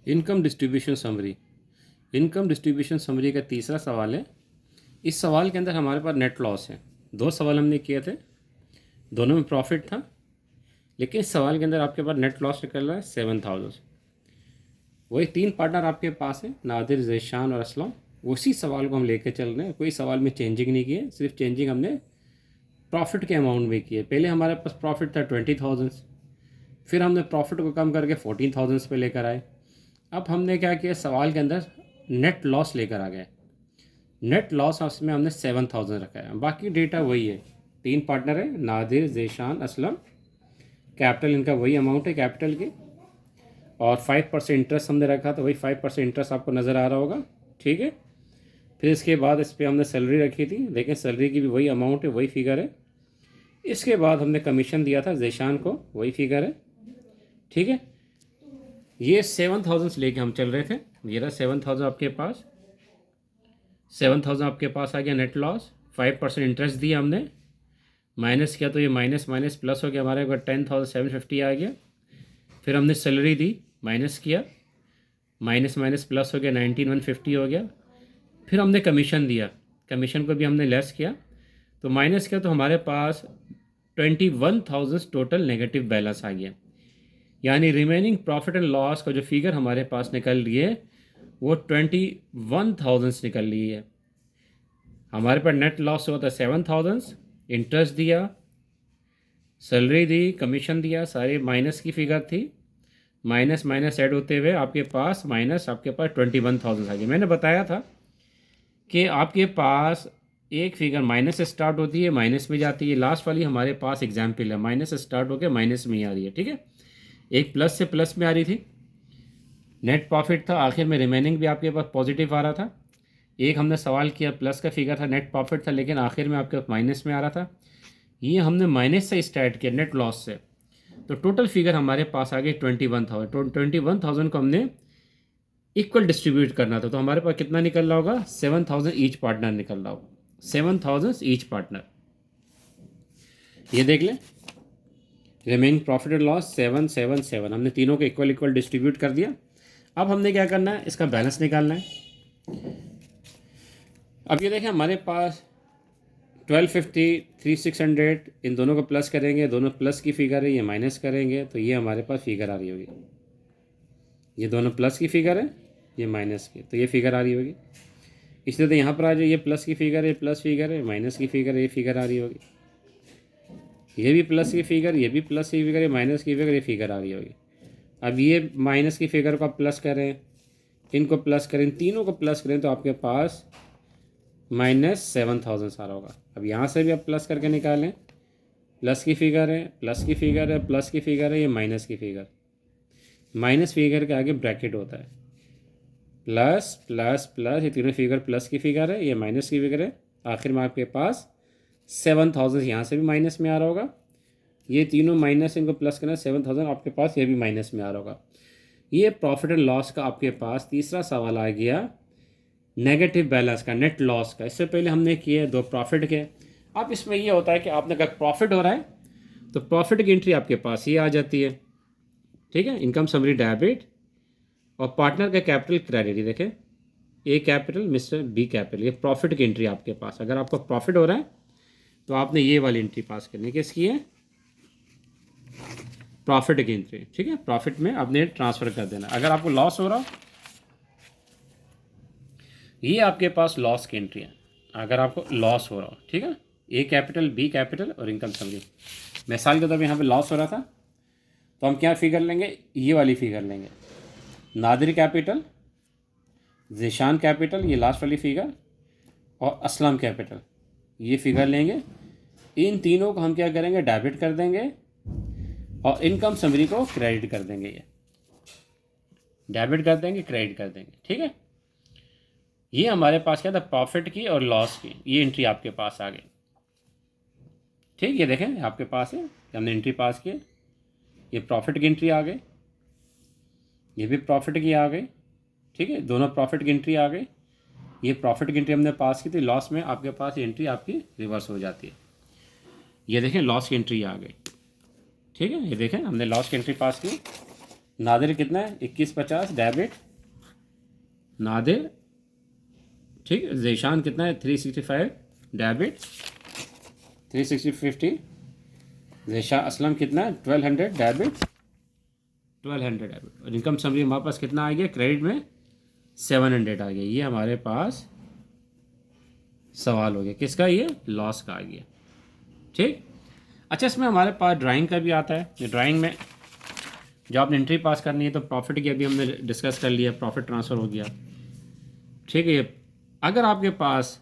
Income distribution summary. Income distribution summary का तीसरा सवाल है। इस सवाल के अंदर हमारे पास नेट लॉस है। दो सवाल हमने किए थे, दोनों में प्रॉफिट था, लेकिन इस सवाल के अंदर आपके पास नेट लॉस निकल रहा है 7,000। वही तीन पार्टनर आपके पास है, नादिर, ज़ीशान और असलम। उसी सवाल को हम लेके चल रहे हैं, कोई सवाल में चेंजिंग नहीं की है, सिर्फ चेंजिंग हमने प्रॉफिट के अमाउंट में की है। पहले हमारे पास प्रॉफिट था 20,000, फिर हमने प्रॉफिट को कम करके 14,000 पे लेकर आए। अब हमने क्या किया, सवाल के अंदर नेट लॉस लेकर आ गए। नेट लॉस उसमें हमने 7,000 रखा है, बाकी डेटा वही है। तीन पार्टनर है, नादिर, ज़ीशान, असलम। कैपिटल इनका वही अमाउंट है कैपिटल की, और 5% इंटरेस्ट हमने रखा, तो वही 5% इंटरेस्ट आपको नज़र आ रहा होगा। ठीक है। फिर इसके बाद इस पर हमने सैलरी रखी थी, लेकिन सैलरी की भी वही अमाउंट है, वही फिगर है। इसके बाद हमने कमीशन दिया था ज़ीशान को, वही फिगर है। ठीक है। ये 7,000 लेके हम चल रहे थे। ये रहा 7,000 आपके पास। 7,000 आपके पास आ गया नेट लॉस। 5% इंटरेस्ट दिया हमने, माइनस किया तो ये माइनस माइनस प्लस हो गया, हमारे पास 10,750 आ गया। फिर हमने सैलरी दी, माइनस किया, माइनस माइनस प्लस हो गया, 19,150 हो गया। फिर हमने कमीशन दिया, कमीशन को भी हमने लेस किया, तो माइनस किया, तो हमारे पास 21,000 टोटल नेगेटिव बैलेंस आ गया। यानी रिमेनिंग प्रॉफिट एंड लॉस का जो फिगर हमारे पास निकल रही है वो 21,000 निकल रही है। हमारे पास नेट लॉस हुआ था 7,000, इंटरेस्ट दिया, सैलरी दी, कमीशन दिया, सारे माइनस की फिगर थी। माइनस माइनस ऐड होते हुए आपके पास माइनस, आपके पास 21,000 आ गया। मैंने बताया था कि आपके पास एक फिगर माइनस से स्टार्ट होती है, माइनस में जाती है। लास्ट वाली हमारे पास एग्जाम्पल है, माइनस से स्टार्ट होकर माइनस में ही आ रही है। ठीक है। एक प्लस से प्लस में आ रही थी, नेट प्रॉफिट था, आखिर में रिमेनिंग भी आपके पास पॉजिटिव आ रहा था। एक हमने सवाल किया, प्लस का फिगर था, नेट प्रॉफिट था, लेकिन आखिर में आपके पास माइनस में आ रहा था। ये हमने माइनस से स्टार्ट किया, नेट लॉस से, तो टोटल फिगर हमारे पास आ गई 21,000। 21,000 को हमने इक्वल डिस्ट्रीब्यूट करना था, तो हमारे पास कितना निकल रहा होगा, 7,000 ईच पार्टनर निकल रहा होगा। 7,000 ईच पार्टनर। ये देख लें, रिमेनिंग प्रॉफिट एंड लॉस 777, हमने तीनों को इक्वल इक्वल डिस्ट्रीब्यूट कर दिया। अब हमने क्या करना है, इसका बैलेंस निकालना है। अब ये देखें, हमारे पास 1250, 3600, इन दोनों को प्लस करेंगे, दोनों प्लस की फिगर है, ये माइनस करेंगे, तो ये हमारे पास फिगर आ रही होगी। ये दोनों प्लस की फिगर है, ये माइनस की, तो ये फिगर आ रही होगी। इसलिए तो यहाँ पर आ जाए, ये प्लस की फिगर है, प्लस फिगर है, माइनस की फिगर है, ये फिगर आ रही होगी। ये भी प्लस की फिगर, ये भी प्लस की फिगर है, माइनस की फिगर, ये फिगर आ रही होगी। अब ये माइनस की फिगर को आप प्लस करें, इनको प्लस करें, इन तीनों को प्लस करें, तो आपके पास -7,000 सारा होगा। अब यहाँ से भी आप प्लस करके निकालें, प्लस की फिगर है, प्लस की फिगर है, प्लस की फिगर है, ये माइनस की फिगर। माइनस फिगर के आगे ब्रैकेट होता है, प्लस प्लस प्लस, ये तीनों फिगर प्लस की फिगर है, ये माइनस की फिगर है। आखिर में आपके पास 7,000 यहाँ से भी माइनस में आ रहा होगा, ये तीनों माइनस, इनको प्लस करना, 7,000 आपके पास ये भी माइनस में आ रहा होगा। ये प्रॉफिट एंड लॉस का आपके पास तीसरा सवाल आ गया, नेगेटिव बैलेंस का, नेट लॉस का। इससे पहले हमने किए दो प्रॉफिट के। अब इसमें ये होता है कि आपने अगर प्रॉफिट हो रहा है तो प्रॉफिट की एंट्री आपके पास ये आ जाती है। ठीक है, इनकम समरी डेबिट, और पार्टनर का कैपिटल क्रेडिट। ये देखें, ए कैपिटल मिस्टर बी कैपिटल, ये प्रॉफिट की एंट्री आपके पास। अगर आपको प्रॉफिट हो रहा है तो आपने ये वाली एंट्री पास करनी है, किसकी है, प्रॉफिट की एंट्री। ठीक है, प्रॉफिट में आपने ट्रांसफ़र कर देना। अगर आपको लॉस हो रहा हो, ये आपके पास लॉस की एंट्री है, अगर आपको लॉस हो रहा हो। ठीक है, ए कैपिटल, बी कैपिटल और इनकम समरी। मिसाल के तौर पर यहाँ पे लॉस हो रहा था, तो हम क्या फिगर लेंगे, ये वाली फिगर लेंगे, नादिर कैपिटल, ज़ीशान कैपिटल, ये लास्ट वाली फिगर, और असलम कैपिटल, ये फिगर लेंगे। इन तीनों को हम क्या करेंगे, डेबिट कर देंगे, और इनकम समरी को क्रेडिट कर देंगे। ये डेबिट कर देंगे, क्रेडिट कर देंगे। ठीक है, ये हमारे पास क्या था, प्रॉफिट की और लॉस की, ये एंट्री आपके पास आ गई। ठीक, ये देखें आपके पास है, हमने एंट्री पास की, ये प्रॉफिट की एंट्री आ गई, ये भी प्रॉफिट की आ गई। ठीक है, दोनों प्रॉफिट की एंट्री आ गई। ये प्रॉफिट की एंट्री हमने पास की थी, लॉस में आपके पास एंट्री आपकी रिवर्स हो जाती है। ये देखें, लॉस की एंट्री आ गई। ठीक है, ये देखें, हमने लॉस की एंट्री पास की, नादिर कितना है 2150 डेबिट नादिर, ठीक है। ज़ीशान कितना है 365 डेबिट 360 ज़ीशा असलम कितना है 1200 डेबिट 1200 डेबिट। और इनकम समरी हमारे पास कितना आ गया क्रेडिट में 700 आ गया। ये हमारे पास सवाल हो गया किसका, ये लॉस का आ गया, ठीक। अच्छा, इसमें हमारे पास ड्राइंग का भी आता है। ड्राइंग में जो आपने एंट्री पास करनी है, तो प्रॉफिट की अभी हमने डिस्कस कर लिया, प्रॉफिट ट्रांसफ़र हो गया, ठीक है। अगर आपके पास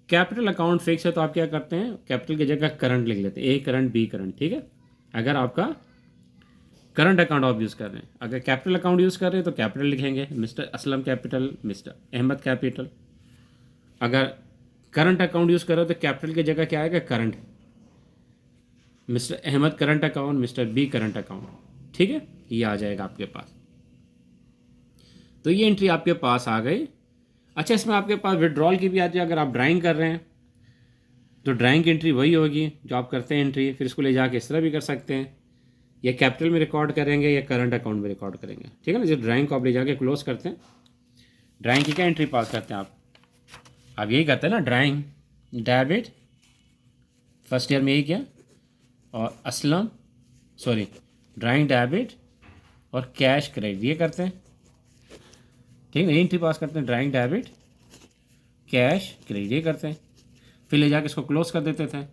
कैपिटल अकाउंट फिक्स है तो आप क्या करते हैं, कैपिटल की जगह करंट लिख लेते हैं, ए करंट बी करंट, ठीक है। अगर आपका करंट अकाउंट आप यूज़ कर रहे हैं, अगर कैपिटल अकाउंट यूज़ कर रहे हैं तो कैपिटल लिखेंगे, mister Aslam capital, mister Ahmad capital. अगर करंट अकाउंट यूज़ कर रहे हो तो कैपिटल की जगह क्या आएगा, current, mister Ahmad current account, mister B current account, ठीक है। ये आ जाएगा आपके पास। तो ये एंट्री आपके पास आ गई। अच्छा, इसमें आपके पास विड्रॉल की भी आती है। अगर आप ड्राइंग कर रहे हैं तो ड्राइंग की एंट्री वही होगी जो आप करते हैं एंट्री, फिर इसको ले जाके इस तरह भी कर सकते हैं, या कैपिटल में रिकॉर्ड करेंगे या करंट अकाउंट में रिकॉर्ड करेंगे, ठीक है ना। जब ड्राइंग को आप ले जाके क्लोज करते हैं, ड्राइंग की क्या एंट्री पास करते हैं आप यही करते हैं ना, ड्राइंग डेबिट, फर्स्ट ईयर में यही किया, और असलम सॉरी ड्राइंग डेबिट और कैश क्रेडिट ये करते हैं, ठीक है। एंट्री पास करते हैं ड्राइंग डेबिट कैश क्रेडिट ये करते हैं, फिर ले जाके इसको क्लोज कर देते थे।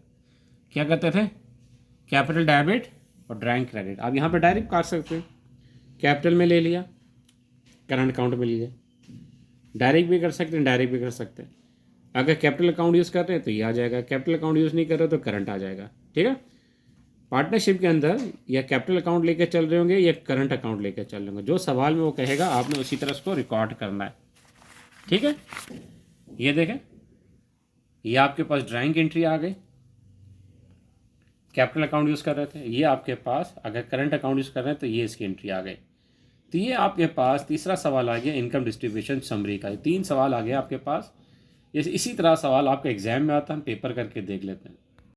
क्या करते थे, कैपिटल डेबिट और ड्राइंग क्रेडिट। आप यहाँ पे डायरेक्ट काट सकते हैं, कैपिटल में ले लिया, करंट अकाउंट में लीजिए, डायरेक्ट भी कर सकते हैं, डायरेक्ट भी कर सकते हैं। अगर कैपिटल अकाउंट यूज़ कर रहे हैं तो ये आ जाएगा, कैपिटल अकाउंट यूज़ नहीं कर रहे तो करंट आ जाएगा, ठीक है। पार्टनरशिप के अंदर या कैपिटल अकाउंट लेकर चल रहे होंगे या करंट अकाउंट लेकर चल रहे होंगे, जो सवाल में वो कहेगा आपने उसी तरह उसको रिकॉर्ड करना है, ठीक है। ये देखें, ये आपके पास ड्राइंग एंट्री आ गई, कैपिटल अकाउंट यूज़ कर रहे थे, ये आपके पास अगर करंट अकाउंट यूज़ कर रहे हैं तो ये इसकी एंट्री आ गई। तो ये आपके पास तीसरा सवाल आ गया इनकम डिस्ट्रीब्यूशन समरी का। 3 सवाल आ गया आपके पास। इसी तरह सवाल आपके एग्जाम में आता है, हम पेपर करके देख लेते हैं।